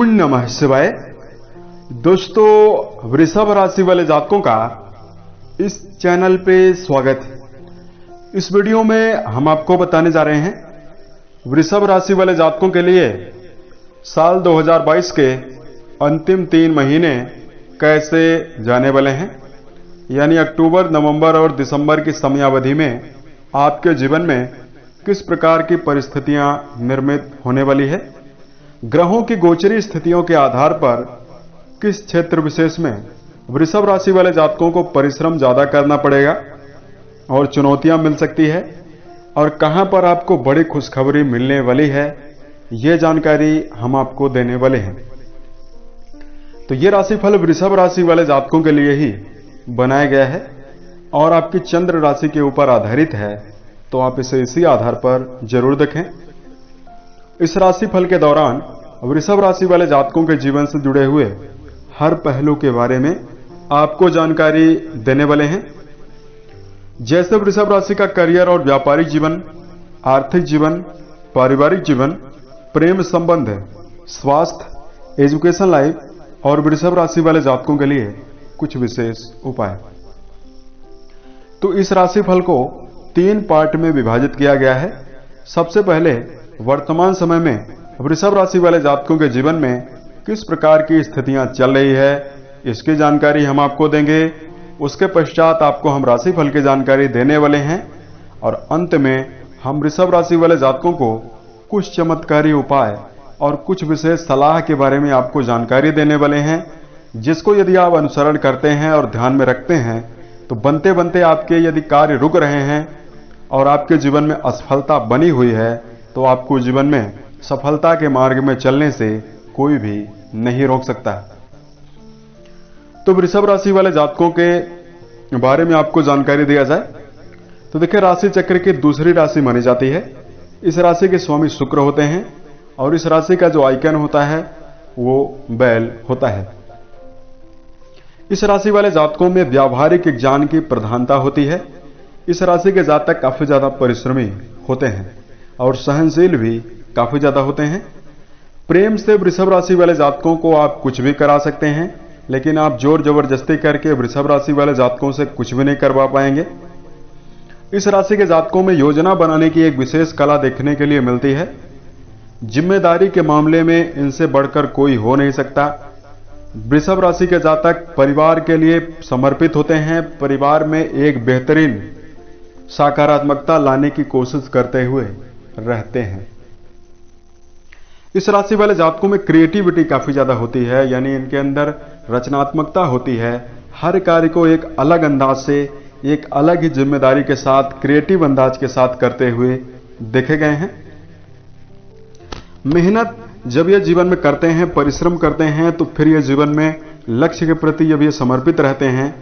ओम नमः शिवाय। दोस्तों, वृषभ राशि वाले जातकों का इस चैनल पे स्वागत है। इस वीडियो में हम आपको बताने जा रहे हैं वृषभ राशि वाले जातकों के लिए साल 2022 के अंतिम 3 महीने कैसे जाने वाले हैं, यानी अक्टूबर, नवंबर और दिसंबर की समयावधि में आपके जीवन में किस प्रकार की परिस्थितियां निर्मित होने वाली है। ग्रहों की गोचरी स्थितियों के आधार पर किस क्षेत्र विशेष में वृषभ राशि वाले जातकों को परिश्रम ज्यादा करना पड़ेगा और चुनौतियां मिल सकती है, और कहां पर आपको बड़ी खुशखबरी मिलने वाली है, ये जानकारी हम आपको देने वाले हैं। तो ये राशिफल वृषभ राशि वाले जातकों के लिए ही बनाया गया है और आपकी चंद्र राशि के ऊपर आधारित है, तो आप इसे इसी आधार पर जरूर देखें। इस राशिफल के दौरान वृषभ राशि वाले जातकों के जीवन से जुड़े हुए हर पहलू के बारे में आपको जानकारी देने वाले हैं। जैसे वृषभ राशि का करियर और व्यापारिक जीवन, आर्थिक जीवन, पारिवारिक जीवन, प्रेम संबंध, स्वास्थ्य, एजुकेशन लाइफ और वृषभ राशि वाले जातकों के लिए कुछ विशेष उपाय। तो इस राशिफल को 3 पार्ट में विभाजित किया गया है। सबसे पहले वर्तमान समय में वृषभ राशि वाले जातकों के जीवन में किस प्रकार की स्थितियां चल रही है, इसकी जानकारी हम आपको देंगे। उसके पश्चात आपको हम राशिफल की जानकारी देने वाले हैं और अंत में हम वृषभ राशि वाले जातकों को कुछ चमत्कारी उपाय और कुछ विशेष सलाह के बारे में आपको जानकारी देने वाले हैं, जिसको यदि आप अनुसरण करते हैं और ध्यान में रखते हैं तो बनते बनते आपके यदि कार्य रुक रहे हैं और आपके जीवन में असफलता बनी हुई है, तो आपको जीवन में सफलता के मार्ग में चलने से कोई भी नहीं रोक सकता। तो वृषभ राशि वाले जातकों के बारे में आपको जानकारी दिया जाए तो देखिए, राशि चक्र की दूसरी राशि मानी जाती है। इस राशि के स्वामी शुक्र होते हैं और इस राशि का जो आइकन होता है वो बैल होता है। इस राशि वाले जातकों में व्यावहारिक ज्ञान की प्रधानता होती है। इस राशि के जातक काफी ज्यादा परिश्रमी होते हैं और सहनशील भी काफी ज्यादा होते हैं। प्रेम से वृषभ राशि वाले जातकों को आप कुछ भी करा सकते हैं, लेकिन आप जोर जबरदस्ती करके वृषभ राशि वाले जातकों से कुछ भी नहीं करवा पाएंगे। इस राशि के जातकों में योजना बनाने की एक विशेष कला देखने के लिए मिलती है। जिम्मेदारी के मामले में इनसे बढ़कर कोई हो नहीं सकता। वृषभ राशि के जातक परिवार के लिए समर्पित होते हैं। परिवार में एक बेहतरीन सकारात्मकता लाने की कोशिश करते हुए रहते हैं। इस राशि वाले जातकों में क्रिएटिविटी काफी ज्यादा होती है, यानी इनके अंदर रचनात्मकता होती है। हर कार्य को एक अलग अंदाज से, एक अलग ही जिम्मेदारी के साथ, क्रिएटिव अंदाज के साथ करते हुए देखे गए हैं। मेहनत जब ये जीवन में करते हैं, परिश्रम करते हैं, तो फिर ये जीवन में लक्ष्य के प्रति जब ये समर्पित रहते हैं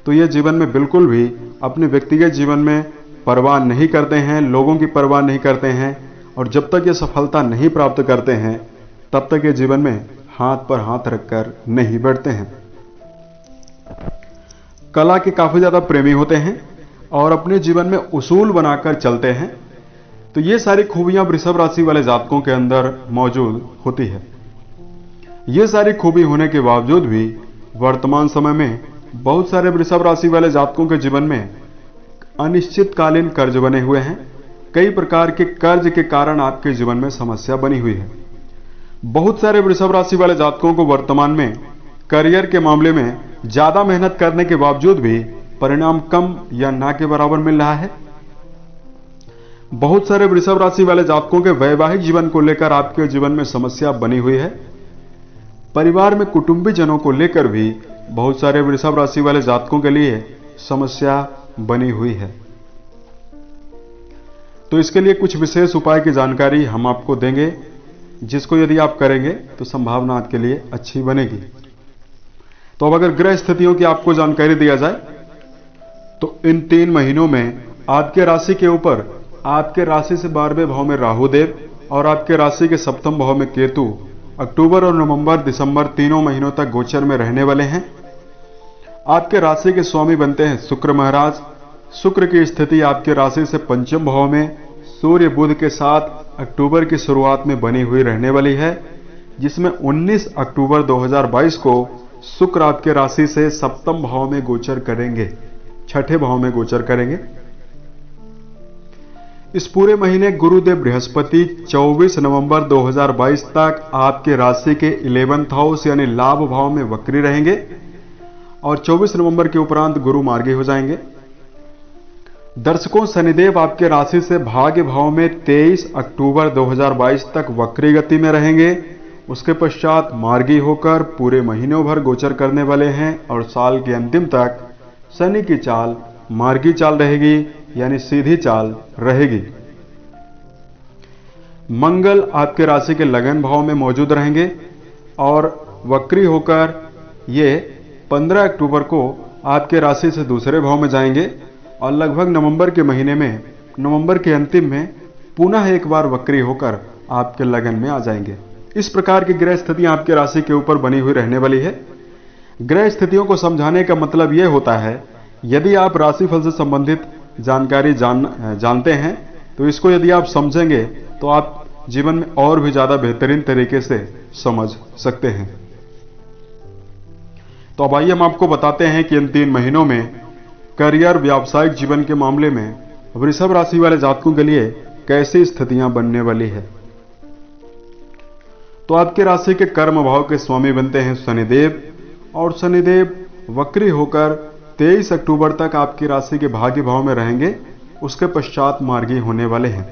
तो ये जीवन में बिल्कुल भी अपने व्यक्तिगत जीवन में परवाह नहीं करते हैं, लोगों की परवाह नहीं करते हैं, और जब तक ये सफलता नहीं प्राप्त करते हैं तब तक ये जीवन में हाथ पर हाथ रखकर नहीं बैठते हैं। कला के काफी ज्यादा प्रेमी होते हैं और अपने जीवन में उसूल बनाकर चलते हैं। तो ये सारी खूबियां वृषभ राशि वाले जातकों के अंदर मौजूद होती है। ये सारी खूबी होने के बावजूद भी वर्तमान समय में बहुत सारे वृषभ राशि वाले जातकों के जीवन में अनिश्चितकालीन कर्ज बने हुए हैं। कई प्रकार के कर्ज के कारण आपके जीवन में समस्या बनी हुई है। बहुत सारे वृषभ राशि वाले जातकों को वर्तमान में करियर के मामले में ज्यादा मेहनत करने के बावजूद भी परिणाम कम या ना के बराबर मिल रहा है। बहुत सारे वृषभ राशि वाले जातकों के वैवाहिक जीवन को लेकर आपके जीवन में समस्या बनी हुई है। परिवार में कुटुंबी जनों को लेकर भी बहुत सारे वृषभ राशि वाले जातकों के लिए समस्या बनी हुई है। तो इसके लिए कुछ विशेष उपाय की जानकारी हम आपको देंगे, जिसको यदि आप करेंगे तो संभावना आपके लिए अच्छी बनेगी। तो अब अगर ग्रह स्थितियों की आपको जानकारी दिया जाए तो इन 3 महीनों में आपके राशि के ऊपर, आपके राशि से 12वें भाव में राहु देव और आपके राशि के 7वें भाव में केतु अक्टूबर और नवंबर, दिसंबर तीनों महीनों तक गोचर में रहने वाले हैं। आपके राशि के स्वामी बनते हैं शुक्र महाराज। शुक्र की स्थिति आपके राशि से 5वें भाव में सूर्य बुध के साथ अक्टूबर की शुरुआत में बनी हुई रहने वाली है। जिसमें 19 अक्टूबर 2022 को शुक्र आपके राशि से सप्तम भाव में गोचर करेंगे, छठे भाव में गोचर करेंगे। इस पूरे महीने गुरुदेव बृहस्पति 24 नवंबर 2022 तक आपके राशि के 11th हाउस यानी लाभ भाव में वक्री रहेंगे और 24 नवंबर के उपरांत गुरु मार्गी हो जाएंगे। दर्शकों, शनिदेव आपके राशि से भाग्य भाव में 23 अक्टूबर 2022 तक वक्री गति में रहेंगे। उसके पश्चात मार्गी होकर पूरे महीनों भर गोचर करने वाले हैं और साल के अंतिम तक शनि की चाल मार्गी चाल रहेगी, यानी सीधी चाल रहेगी। मंगल आपके राशि के लगन भाव में मौजूद रहेंगे और वक्री होकर ये 15 अक्टूबर को आपके राशि से दूसरे भाव में जाएंगे और लगभग नवंबर के महीने में, नवंबर के अंतिम में पुनः एक बार वक्री होकर आपके लगन में आ जाएंगे। इस प्रकार की ग्रह स्थितियां आपके राशि के ऊपर बनी हुई रहने वाली है। ग्रह स्थितियों को समझाने का मतलब यह होता है, यदि आप राशिफल से संबंधित जानकारी जानते हैं तो इसको यदि आप समझेंगे तो आप जीवन में और भी ज्यादा बेहतरीन तरीके से समझ सकते हैं। तो अब आइए हम आपको बताते हैं कि इन 3 महीनों में करियर, व्यावसायिक जीवन के मामले में वृषभ राशि वाले जातकों के लिए कैसी स्थितियां बनने वाली है। तो आपके राशि के कर्म भाव के स्वामी बनते हैं शनिदेव और शनिदेव वक्री होकर 23 अक्टूबर तक आपकी राशि के भाग्य भाव में रहेंगे। उसके पश्चात मार्गी होने वाले हैं।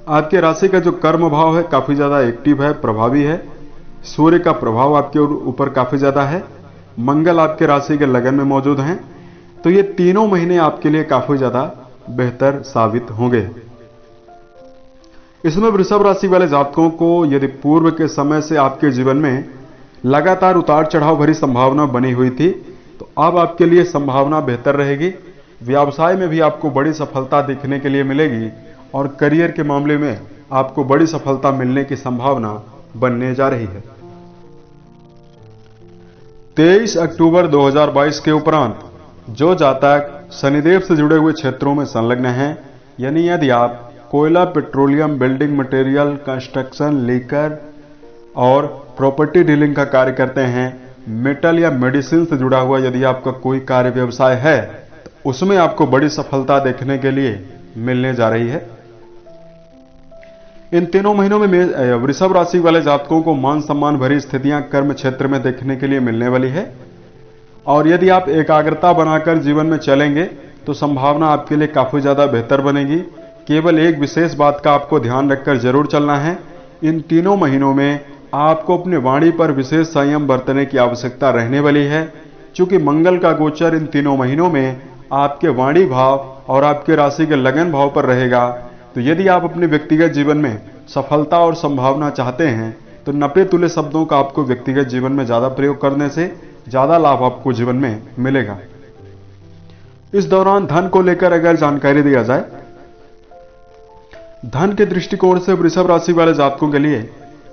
आपके राशि का जो कर्म भाव है काफी ज्यादा एक्टिव है, प्रभावी है। सूर्य का प्रभाव आपके ऊपर काफी ज्यादा है। मंगल आपके राशि के लगन में मौजूद हैं। तो ये तीनों महीने आपके लिए काफी ज्यादा बेहतर साबित होंगे। इसमें वृषभ राशि वाले जातकों को यदि पूर्व के समय से आपके जीवन में लगातार उतार चढ़ाव भरी संभावना बनी हुई थी तो अब आपके लिए संभावना बेहतर रहेगी। व्यवसाय में भी आपको बड़ी सफलता देखने के लिए मिलेगी और करियर के मामले में आपको बड़ी सफलता मिलने की संभावना बनने जा रही है। 23 अक्टूबर 2022 के उपरांत जो जातक शनिदेव से जुड़े हुए क्षेत्रों में संलग्न हैं, यानी यदि आप कोयला, petroleum, building material, construction, liquor और प्रॉपर्टी डीलिंग का कार्य करते हैं, मेटल या मेडिसिन से जुड़ा हुआ यदि आपका कोई कार्य व्यवसाय है तो उसमें आपको बड़ी सफलता देखने के लिए मिलने जा रही है। इन तीनों महीनों में वृषभ राशि वाले जातकों को मान सम्मान भरी स्थितियां कर्म क्षेत्र में देखने के लिए मिलने वाली है और यदि आप एकाग्रता बनाकर जीवन में चलेंगे तो संभावना आपके लिए काफी ज्यादा बेहतर बनेगी। केवल एक विशेष बात का आपको ध्यान रखकर जरूर चलना है, इन तीनों महीनों में आपको अपनी वाणी पर विशेष संयम बरतने की आवश्यकता रहने वाली है। चूंकि मंगल का गोचर इन तीनों महीनों में आपके वाणी भाव और आपके राशि के लगन भाव पर रहेगा, तो यदि आप अपने व्यक्तिगत जीवन में सफलता और संभावना चाहते हैं तो नपे तुले शब्दों का आपको व्यक्तिगत जीवन में ज्यादा प्रयोग करने से ज्यादा लाभ आपको जीवन में मिलेगा। इस दौरान धन को लेकर अगर जानकारी दिया जाए, धन के दृष्टिकोण से वृषभ राशि वाले जातकों के लिए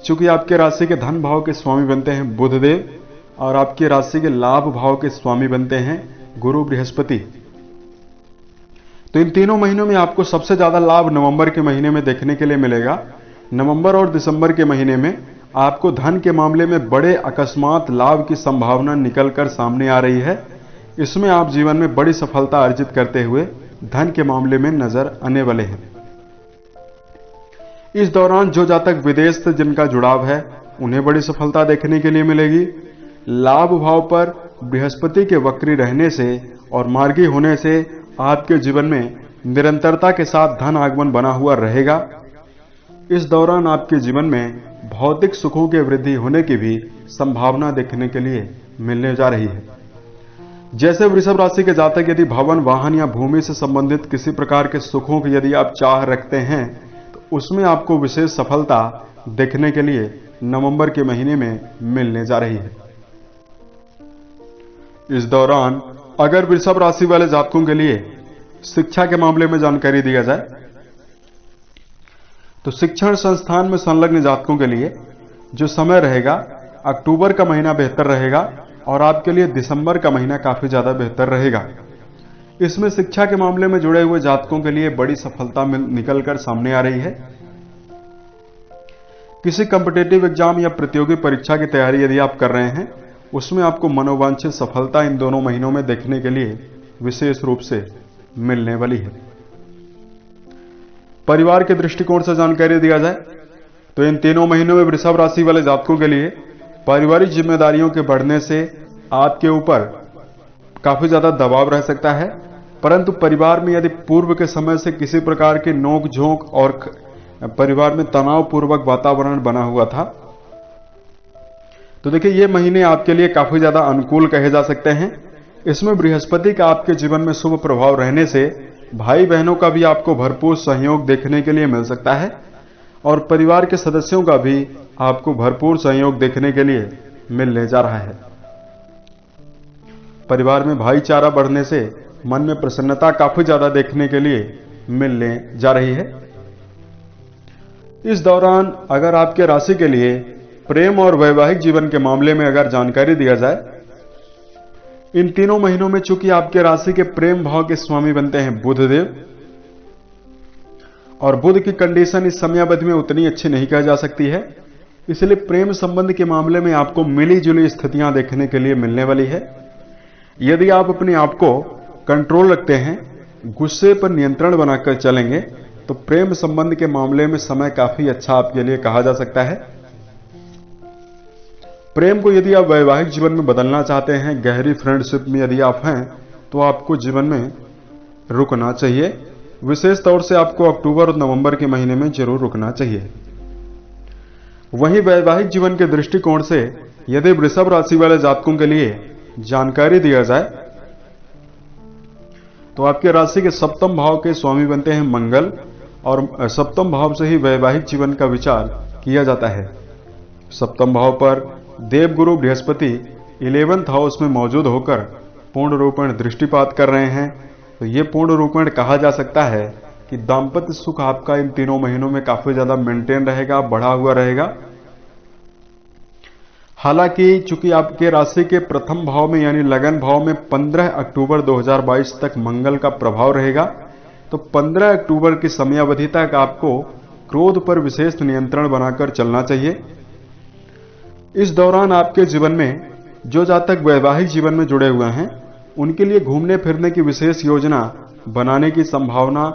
चूंकि आपके राशि के धन भाव के स्वामी बनते हैं बुधदेव और आपकी राशि के लाभ भाव के स्वामी बनते हैं गुरु बृहस्पति, तो इन तीनों महीनों में आपको सबसे ज्यादा लाभ नवंबर के महीने में देखने के लिए मिलेगा। नवंबर और दिसंबर के महीने में आपको धन के मामले में बड़े अकस्मात लाभ की संभावना निकलकर सामने आ रही है। इसमें आप जीवन में बड़ी सफलता अर्जित करते हुए धन के मामले में नजर आने वाले हैं। इस दौरान जो जातक विदेश से जिनका जुड़ाव है उन्हें बड़ी सफलता देखने के लिए मिलेगी। लाभ भाव पर बृहस्पति के वक्री रहने से और मार्गी होने से आपके जीवन में निरंतरता के साथ धन आगमन बना हुआ रहेगा। इस दौरान आपके जीवन में भौतिक सुखों के वृद्धि होने की भी संभावना देखने के लिए मिलने जा रही है। जैसे वृषभ राशि के जातक यदि भवन, वाहन या भूमि से संबंधित किसी प्रकार के सुखों की यदि आप चाह रखते हैं तो उसमें आपको विशेष सफलता देखने के लिए नवंबर के महीने में मिलने जा रही है। इस दौरान अगर वृषभ राशि वाले जातकों के लिए शिक्षा के मामले में जानकारी दिया जाए तो शिक्षण संस्थान में संलग्न जातकों के लिए जो समय रहेगा, अक्टूबर का महीना बेहतर रहेगा और आपके लिए दिसंबर का महीना काफी ज्यादा बेहतर रहेगा। इसमें शिक्षा के मामले में जुड़े हुए जातकों के लिए बड़ी सफलता निकलकर सामने आ रही है। किसी कॉम्पिटिटिव एग्जाम या प्रतियोगी परीक्षा की तैयारी यदि आप कर रहे हैं, उसमें आपको मनोवांछित सफलता इन दोनों महीनों में देखने के लिए विशेष रूप से मिलने वाली है। परिवार के दृष्टिकोण से जानकारी दिया जाए तो इन तीनों महीनों में वृषभ राशि वाले जातकों के लिए पारिवारिक जिम्मेदारियों के बढ़ने से आपके ऊपर काफी ज्यादा दबाव रह सकता है, परंतु परिवार में यदि पूर्व के समय से किसी प्रकार के नोक झोंक और परिवार में तनावपूर्वक वातावरण बना हुआ था, तो देखिए ये महीने आपके लिए काफी ज्यादा अनुकूल कहे जा सकते हैं। इसमें बृहस्पति का आपके जीवन में शुभ प्रभाव रहने से भाई बहनों का भी आपको भरपूर सहयोग देखने के लिए मिल सकता है और परिवार के सदस्यों का भी आपको भरपूर सहयोग देखने के लिए मिलने जा रहा है। परिवार में भाईचारा बढ़ने से मन में प्रसन्नता काफी ज्यादा देखने के लिए मिलने जा रही है। इस दौरान अगर आपके राशि के लिए प्रेम और वैवाहिक जीवन के मामले में अगर जानकारी दिया जाए, इन तीनों महीनों में चूंकि आपके राशि के प्रेम भाव के स्वामी बनते हैं बुधदेव, और बुध की कंडीशन इस समयावधि में उतनी अच्छी नहीं कही जा सकती है, इसलिए प्रेम संबंध के मामले में आपको मिली जुली स्थितियां देखने के लिए मिलने वाली है। यदि आप अपने आप को कंट्रोल रखते हैं, गुस्से पर नियंत्रण बनाकर चलेंगे, तो प्रेम संबंध के मामले में समय काफी अच्छा आपके लिए कहा जा सकता है। प्रेम को यदि आप वैवाहिक जीवन में बदलना चाहते हैं, गहरी फ्रेंडशिप में यदि आप हैं, तो आपको जीवन में रुकना चाहिए। विशेष तौर से आपको अक्टूबर और नवंबर के महीने में जरूर रुकना चाहिए। वहीं वैवाहिक जीवन के दृष्टिकोण से यदि वृषभ राशि वाले जातकों के लिए जानकारी दिया जाए तो आपके राशि के सप्तम भाव के स्वामी बनते हैं मंगल, और सप्तम भाव से ही वैवाहिक जीवन का विचार किया जाता है। सप्तम भाव पर देवगुरु बृहस्पति 11th हाउस में मौजूद होकर पूर्ण रूपेण दृष्टिपात कर रहे हैं, तो ये पूर्ण रूपेण कहा जा सकता है कि दांपत्य सुख आपका इन तीनों महीनों में काफी ज्यादा मेंटेन रहेगा, बढ़ा हुआ रहेगा। हालांकि चूंकि आपके राशि के प्रथम भाव में यानी लगन भाव में 15 अक्टूबर 2022 तक मंगल का प्रभाव रहेगा, तो 15 अक्टूबर की समयावधि तक आपको क्रोध पर विशेष नियंत्रण बनाकर चलना चाहिए। इस दौरान आपके जीवन में जो जातक वैवाहिक जीवन में जुड़े हुए हैं, उनके लिए घूमने फिरने की विशेष योजना बनाने की संभावना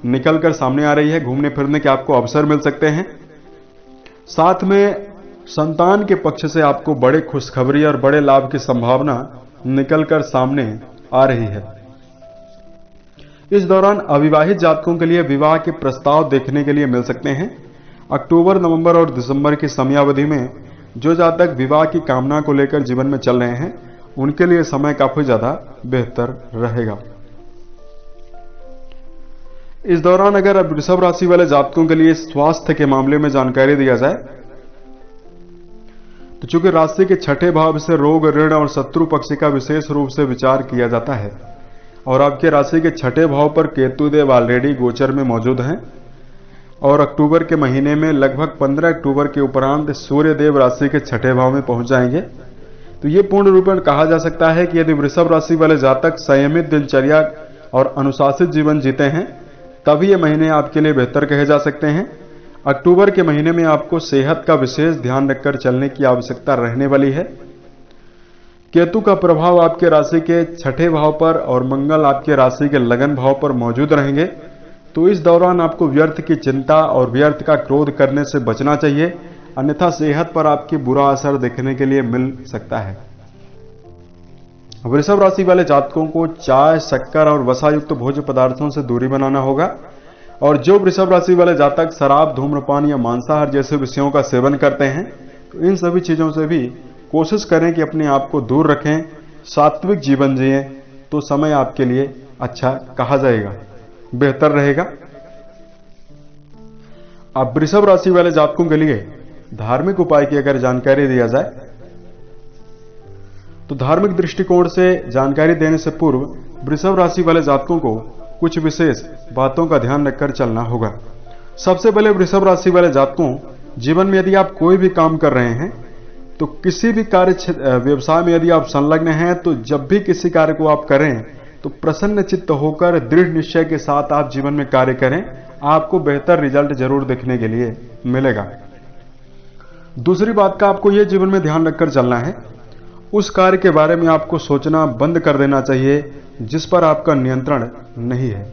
निकलकर सामने आ रही है। घूमने फिरने के आपको अवसर मिल सकते हैं। साथ में संतान के पक्ष से आपको बड़े खुशखबरी और बड़े लाभ की संभावना निकलकर सामने आ रही है। इस दौरान अविवाहित जातकों के लिए विवाह के प्रस्ताव देखने के लिए मिल सकते हैं। अक्टूबर, नवंबर और दिसंबर की समयावधि में जो जातक विवाह की कामना को लेकर जीवन में चल रहे हैं, उनके लिए समय काफी ज्यादा बेहतर रहेगा। इस दौरान अगर वृषभ राशि वाले जातकों के लिए स्वास्थ्य के मामले में जानकारी दिया जाए तो चूंकि राशि के छठे भाव से रोग, ऋण और शत्रु पक्ष का विशेष रूप से विचार किया जाता है, और आपके राशि के छठे भाव पर केतु देव ऑलरेडी गोचर में मौजूद हैं, और अक्टूबर के महीने में लगभग 15 अक्टूबर के उपरांत सूर्य देव राशि के छठे भाव में पहुंच जाएंगे। तो ये पूर्ण रूप में कहा जा सकता है कि यदि वृषभ राशि वाले जातक संयमित दिनचर्या और अनुशासित जीवन जीते हैं, तभी ये महीने आपके लिए बेहतर कहे जा सकते हैं। अक्टूबर के महीने में आपको सेहत का विशेष ध्यान रखकर चलने की आवश्यकता रहने वाली है। केतु का प्रभाव आपके राशि के छठे भाव पर और मंगल आपके राशि के लगन भाव पर मौजूद रहेंगे, तो इस दौरान आपको व्यर्थ की चिंता और व्यर्थ का क्रोध करने से बचना चाहिए, अन्यथा सेहत पर आपकी बुरा असर देखने के लिए मिल सकता है। वृषभ राशि वाले जातकों को चाय, शक्कर और वसायुक्त भोज्य पदार्थों से दूरी बनाना होगा, और जो वृषभ राशि वाले जातक शराब, धूम्रपान या मांसाहार जैसे विषयों का सेवन करते हैं, तो इन सभी चीजों से भी कोशिश करें कि अपने आप को दूर रखें, सात्विक जीवन जिएं, तो समय आपके लिए अच्छा कहा जाएगा, बेहतर रहेगा। अब वृषभ राशि वाले जातकों के लिए धार्मिक उपाय की अगर जानकारी दिया जाए तो धार्मिक दृष्टिकोण से जानकारी देने से पूर्व वृषभ राशि वाले जातकों को कुछ विशेष बातों का ध्यान रखकर चलना होगा। सबसे पहले वृषभ राशि वाले जातकों, जीवन में यदि आप कोई भी काम कर रहे हैं, तो किसी भी कार्य व्यवसाय में यदि आप संलग्न हैं, तो जब भी किसी कार्य को आप करें तो प्रसन्न चित्त होकर दृढ़ निश्चय के साथ आप जीवन में कार्य करें, आपको बेहतर रिजल्ट जरूर देखने के लिए मिलेगा। दूसरी बात का आपको यह जीवन में ध्यान रखकर चलना है, उस कार्य के बारे में आपको सोचना बंद कर देना चाहिए जिस पर आपका नियंत्रण नहीं है।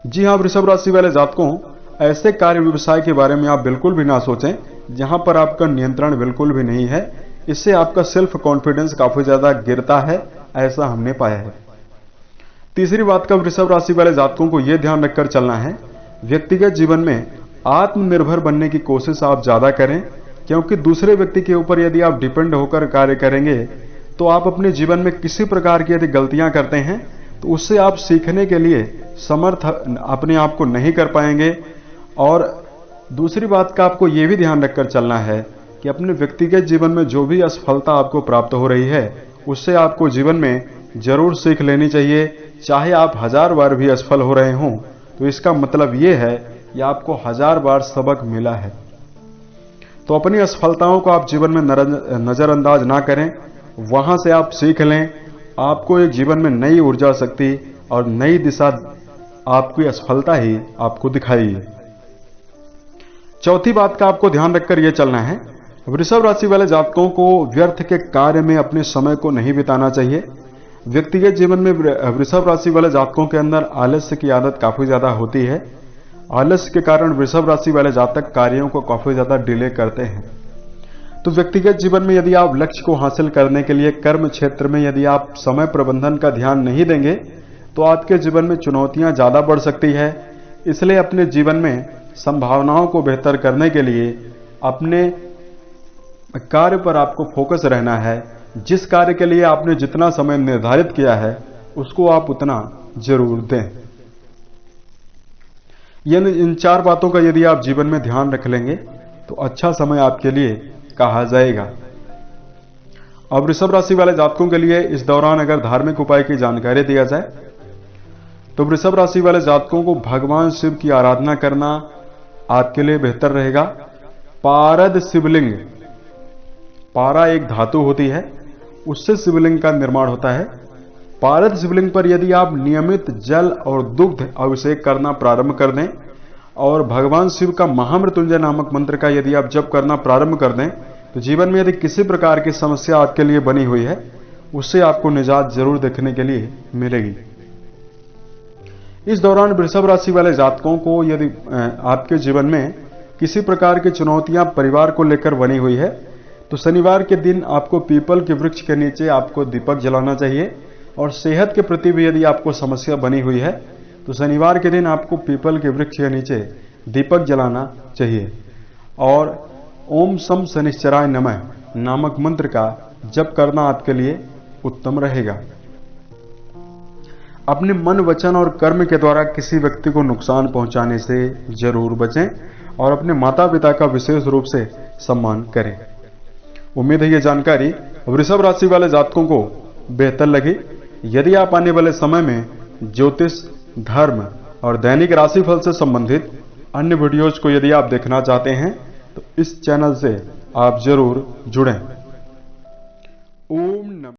जी हां वृषभ राशि वाले जातकों, ऐसे कार्य व्यवसाय के बारे में आप बिल्कुल भी ना सोचें जहां पर आपका नियंत्रण बिल्कुल भी नहीं है। इससे आपका सेल्फ कॉन्फिडेंस काफी ज्यादा गिरता है, ऐसा हमने पाया है। तीसरी बात का वृषभ राशि वाले जातकों को यह ध्यान रखकर चलना है, व्यक्तिगत जीवन में आत्मनिर्भर बनने की कोशिश आप ज्यादा करें, क्योंकि दूसरे व्यक्ति के ऊपर यदि आप डिपेंड होकर कार्य करेंगे तो आप अपने जीवन में किसी प्रकार की यदि गलतियां करते हैं तो उससे आप सीखने के लिए समर्थ अपने आप को नहीं कर पाएंगे। और दूसरी बात का आपको यह भी ध्यान रखकर चलना है कि अपने व्यक्तिगत जीवन में जो भी असफलता आपको प्राप्त हो रही है उससे आपको जीवन में जरूर सीख लेनी चाहिए। चाहे आप 1000 बार भी असफल हो रहे हों तो इसका मतलब यह है कि आपको 1000 बार सबक मिला है। तो अपनी असफलताओं को आप जीवन में नजरअंदाज ना करें, वहां से आप सीख लें। आपको एक जीवन में नई ऊर्जा शक्ति और नई दिशा आपकी असफलता ही आपको दिखाएगी। चौथी बात का आपको ध्यान रखकर यह चलना है, वृषभ राशि वाले जातकों को व्यर्थ के कार्य में अपने समय को नहीं बिताना चाहिए। व्यक्तिगत जीवन में वृषभ राशि वाले जातकों के अंदर आलस्य की आदत काफी ज्यादा होती है। आलस्य के कारण वृषभ राशि वाले जातक कार्यों को काफी ज्यादा डिले करते हैं। तो व्यक्तिगत जीवन में यदि आप लक्ष्य को हासिल करने के लिए कर्म क्षेत्र में यदि आप समय प्रबंधन का ध्यान नहीं देंगे तो आपके जीवन में चुनौतियां ज्यादा बढ़ सकती है। इसलिए अपने जीवन में संभावनाओं को बेहतर करने के लिए अपने कार्य पर आपको फोकस रहना है। जिस कार्य के लिए आपने जितना समय निर्धारित किया है उसको आप उतना जरूर दें। इन 4 बातों का यदि आप जीवन में ध्यान रख लेंगे तो अच्छा समय आपके लिए कहा जाएगा। अब वृषभ राशि वाले जातकों के लिए इस दौरान अगर धार्मिक उपाय की जानकारी दिया जाए तो वृषभ राशि वाले जातकों को भगवान शिव की आराधना करना आपके लिए बेहतर रहेगा। पारद शिवलिंग, पारा एक धातु होती है, उससे शिवलिंग का निर्माण होता है। पारद शिवलिंग पर यदि आप नियमित जल और दुग्ध अभिषेक करना प्रारंभ कर दें और भगवान शिव का महामृत्युंजय नामक मंत्र का यदि आप जप करना प्रारंभ कर दें तो जीवन में यदि किसी प्रकार की समस्या आपके लिए बनी हुई है उससे आपको निजात जरूर देखने के लिए मिलेगी। इस दौरान वृषभ राशि वाले जातकों को यदि आपके जीवन में किसी प्रकार की चुनौतियां परिवार को लेकर बनी हुई है तो शनिवार के दिन आपको पीपल के वृक्ष के नीचे आपको दीपक जलाना चाहिए। और सेहत के प्रति भी यदि आपको समस्या बनी हुई है तो शनिवार के दिन आपको पीपल के वृक्ष के नीचे दीपक जलाना चाहिए और ओम सम शनिश्चराय नमः नामक मंत्र का जप करना आपके लिए उत्तम रहेगा। अपने मन, वचन और कर्म के द्वारा किसी व्यक्ति को नुकसान पहुंचाने से जरूर बचें और अपने माता पिता का विशेष रूप से सम्मान करें। उम्मीद है ये जानकारी वृषभ राशि वाले जातकों को बेहतर लगी। यदि आप आने वाले समय में ज्योतिष, धर्म और दैनिक राशिफल से संबंधित अन्य वीडियोज को यदि आप देखना चाहते हैं तो इस चैनल से आप जरूर जुड़ें। ओम नमः।